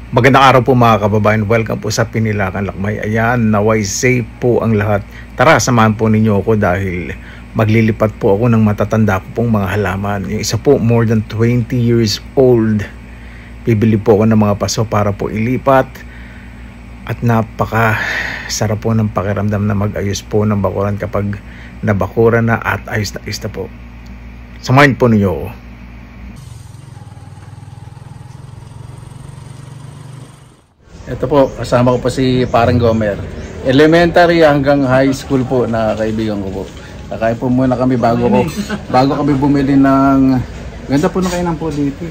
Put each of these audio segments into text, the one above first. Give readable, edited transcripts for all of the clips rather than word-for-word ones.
Magandang araw po mga kababayan. Welcome po sa Pinilakan Lakmay. Ayan, naway safe po ang lahat. Tara, samahan po ninyo ako dahil maglilipat po ako ng matatanda ko pong mga halaman. Yung isa po, more than 20 years old. Bibili po ako ng mga paso para po ilipat. At napaka sarap po ng pakiramdam na mag-ayos po ng bakuran kapag nabakuran na at ayos na po. Samahan po ninyo ako. Ito po, kasama ko po si Parang Gomer. Elementary hanggang high school po na kaibigan ko po. Kakain po muna kami bago kami bumili ng ganda po na kainan po dito.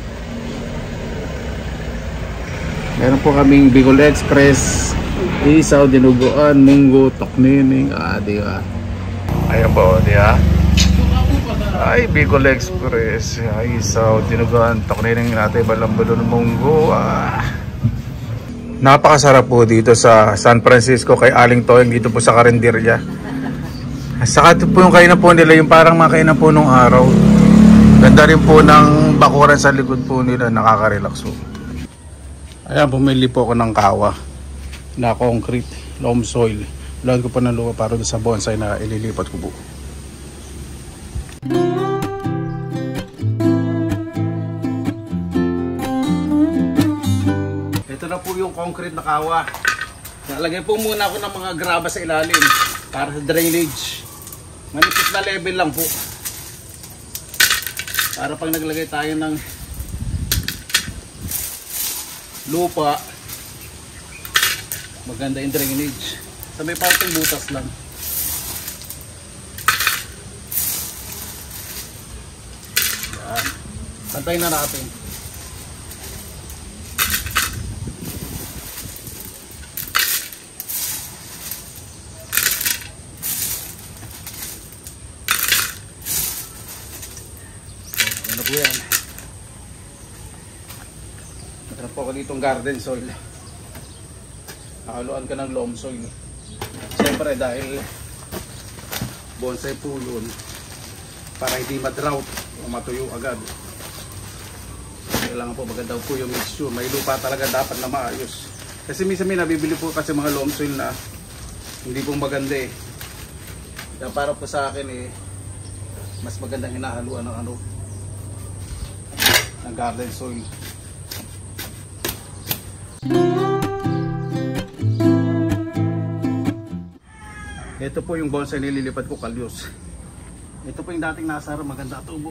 Meron po kaming Bicol Express, isaw, dinuguan, munggo, toknining, di ba? Ayan po, di ba? Ay, Bicol Express, isaw, dinuguan, toknining natin, balambulon, munggo, Napakasarap po dito sa San Francisco kay Aling Toying dito po sa Carinderia. Saka ito po yung kainan po nila, yung parang mga kainan po nung araw. Ganda rin po ng bakuran sa likod po nila, nakaka-relax po. Ayan, bumili po ako ng kawa na concrete, loam soil. Load ko pa ng lupa para sa bonsai na ililipat ko po. Ito na po yung concrete na kawa. Nalagay po muna ako ng mga graba sa ilalim para sa drainage. Manipis na level lang po. Para pag naglagay tayo ng lupa, maganda yung drainage. Sa may parteng butas lang. Yan. Pantayin na natin. Ano po yan? Meron po ako ditong garden soil. Nakaluan ka ng loam soil. Siyempre dahil bonsai po yun, para hindi ma-drought o matuyo agad. Kailangan po maganda po yung mixture. May lupa talaga dapat na maayos. Kasi minsan may nabibili po kasi mga loam soil na hindi po maganda eh. Kaya para po sa akin mas magandang hinahaluan ng ng garden soil. Ito po yung bonsai nililipat ko, kalyos. Ito po yung dating nasa maganda tubo.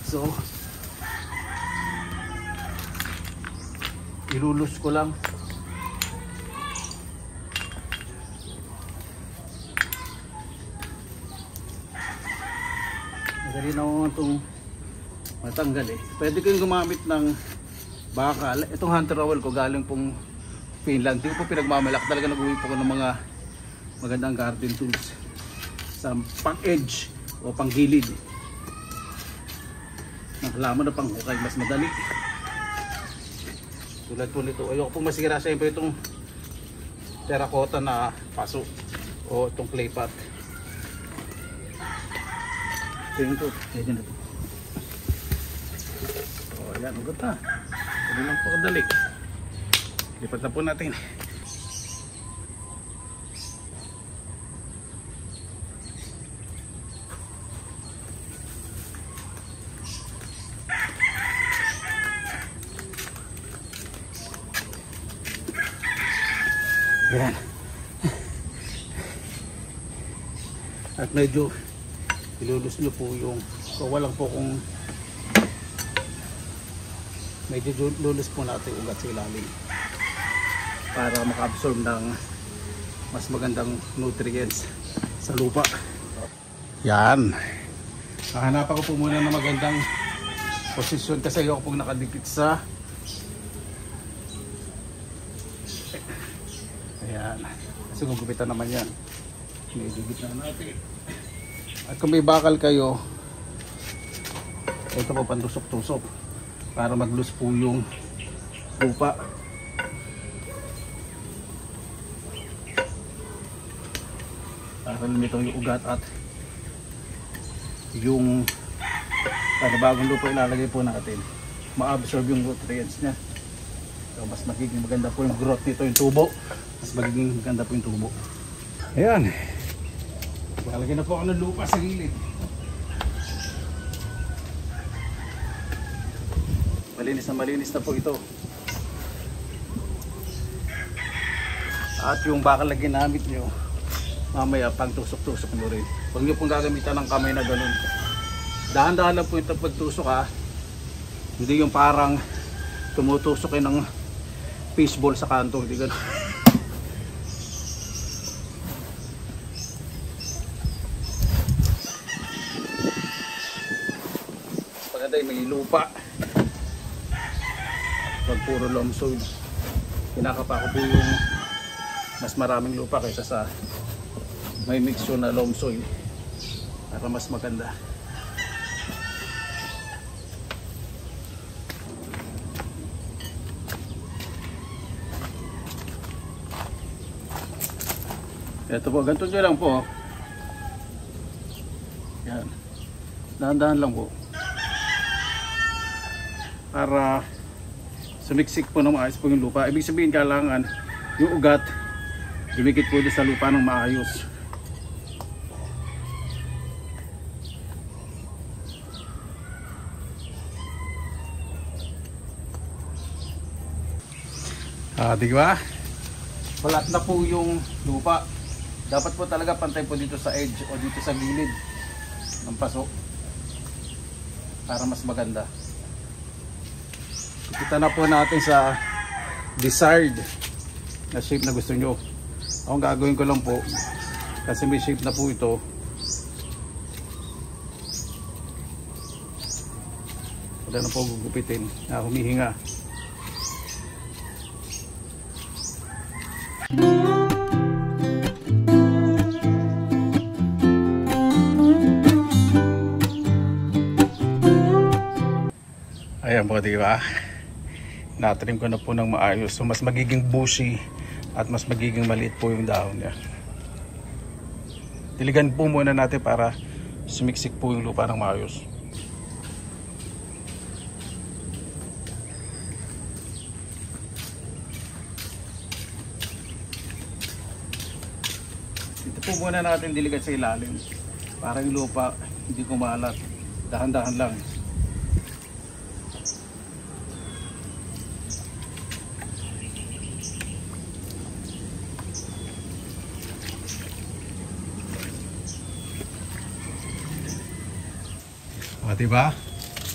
So ilulus ko lang. Madali na naman itong matanggal eh. Pwede kayong gumamit ng bakal. Itong hunter rowel ko galing pong Finland. Hindi po pinagmamalak. Talaga nag-uwi po ko ng mga magandang garden tools sa pang edge o pang gilid ng halaman na pang hukay, mas madali. Tulad po nito, ayoko po masigara siyempre itong terracotta na paso o itong clay pot. Tingin ko, pwede na ito. O ayan, ugot na. Pwede lang po kadali. Lipat na po natin. Ayan. At medyo ilulus nyo po yung walang po kung medyo lulus po natin yung ugat sa ilalim para maka-absorb ng mas magandang nutrients sa lupa. Yan. Hahanapan ko po muna ng magandang posisyon kasi ayoko pong nakadikit sa ayan. Kasi gugupitan naman yan. Medyo na natin. At kung may bakal kayo, ito po pandusok-tusok para mag-loose po yung lupa. Para lumitaw yung ugat at yung bagong lupa ilalagay po natin, ma-absorb yung nutrients niya. So mas magiging maganda po yung growth nito, yung tubo. Mas magiging maganda po yung tubo. Ayan. Lalagyan na po ako ng lupa sa gilid. Malinis na po ito. At yung bakal na ginamit nyo, mamaya pang tusok-tusok nyo rin. Huwag nyo pong gagamitan ng kamay na ganun. Dahan-dahan lang po ito pagtusok ha. Hindi yung parang tumutusok kayo ng fishball sa kanto. Hindi ganun. Pagkatay may lupa. Pag puro loam soil. Kinakapa ko po yung mas maraming lupa kaysa sa may mixture na loam soil para mas maganda. Ito po, ganito nyo lang po. Yan. Dahan-dahan lang po. Para sumiksik po ng maayos po yung lupa. Ibig sabihin kailangan yung ugat dumikit po sa lupa ng maayos. Di ba? Balat na po yung lupa. Dapat po talaga pantay po dito sa edge o dito sa gilid ng paso para mas maganda. Kita na po natin sa desired na shape na gusto nyo. Ang gagawin ko lang po kasi may shape na po ito. Wala na po gugupitin na humihinga. Ayan po, diba? Natrim ko na po ng maayos. So mas magiging bushy at mas magiging maliit po yung dahon niya. Diligan po muna natin para sumiksik po yung lupa ng maayos. Ito po muna natin diligan sa ilalim para yung lupa hindi kumalat. Dahan-dahan lang. Diba?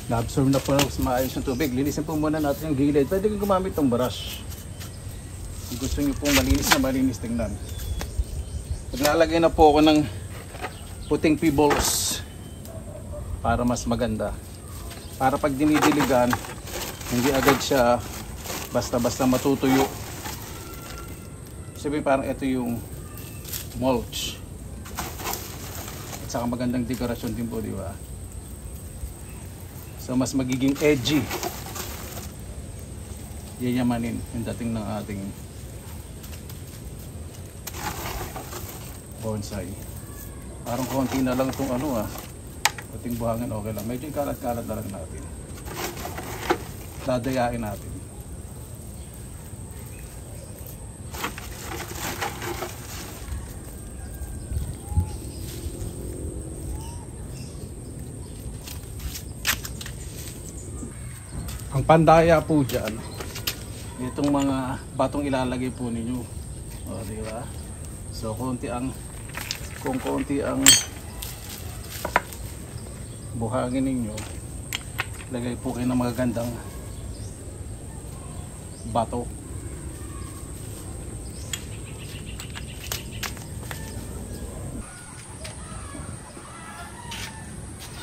Na-absorb na po mas maayos yung tubig. Linisin po muna natin yung gilid. Pwede kong gumamit ng brush. Kung gusto nyo pong malinis tingnan. Naglalagay na po ako ng puting pebbles para mas maganda. Para pag dinidiligan, hindi agad siya basta-basta matutuyo. Sabi parang ito yung mulch. At saka magandang dekorasyon din po, di ba? So mas magiging edgy. Yayamanin yung dating ng ating bonsai. Parang konti na lang itong ating buhangin, okay lang. Medyo kalat-kalat na lang natin. Dadayain natin. Ang pandaya po dyan, itong mga batong ilalagay po ninyo. O, diba? So, kung konti ang buhangin ninyo, lagay po kayo ng magagandang bato.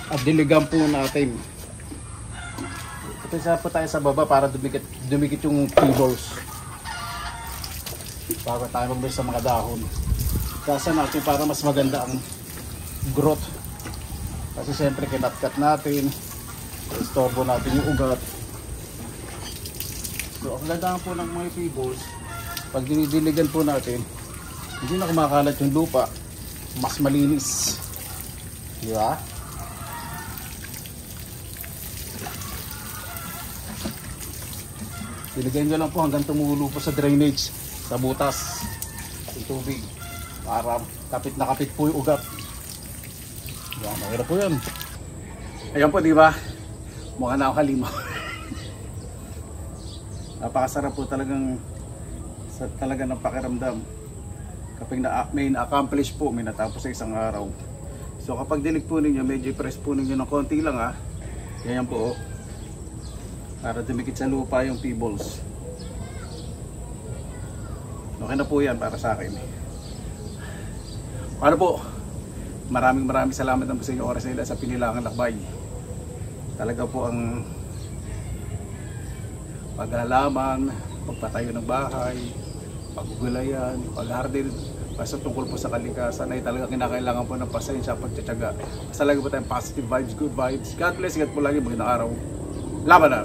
At diligan po natin. Isa po tayo sa baba para dumikit yung pebbles. Bago tayo magbili sa mga dahon. Kasa natin para mas maganda ang growth. Kasi siyempre kinatkat natin. Istorbo natin yung ugat. So ang ganda po ng mga pebbles, pag dinidiligan po natin, hindi na kumakalat yung lupa. Mas malinis. Di ba? Binigyan nyo lang po hanggang tumulo po sa drainage, sa butas, yung tubig. Para kapit na kapit po yung ugat. Yan, okay na po yun. Ayan po, di ba? Mukha na ako halimaw. Napakasarap po talagang ng pakiramdam. Kapag may na-accomplish po, may natapos sa isang araw. So kapag dilig po ninyo, medyo press po ninyo ng konti lang ha. Ganyan po oh. Para dumikit sa lupa yung pebbles. Okay na po yan para sa akin. Ano po? Maraming salamat naman sa inyo oras nila sa Pinilakan Lakbay. Talaga po ang paghalaman, pagpatayo ng bahay, paggulayan, paghardin, basta tungkol po sa kalikasan ay talaga kinakailangan po ng pasensya at pagtsatsaga. Basta lagi po tayong positive vibes, good vibes. God bless, ingat po lagi, magandang araw. Laban na!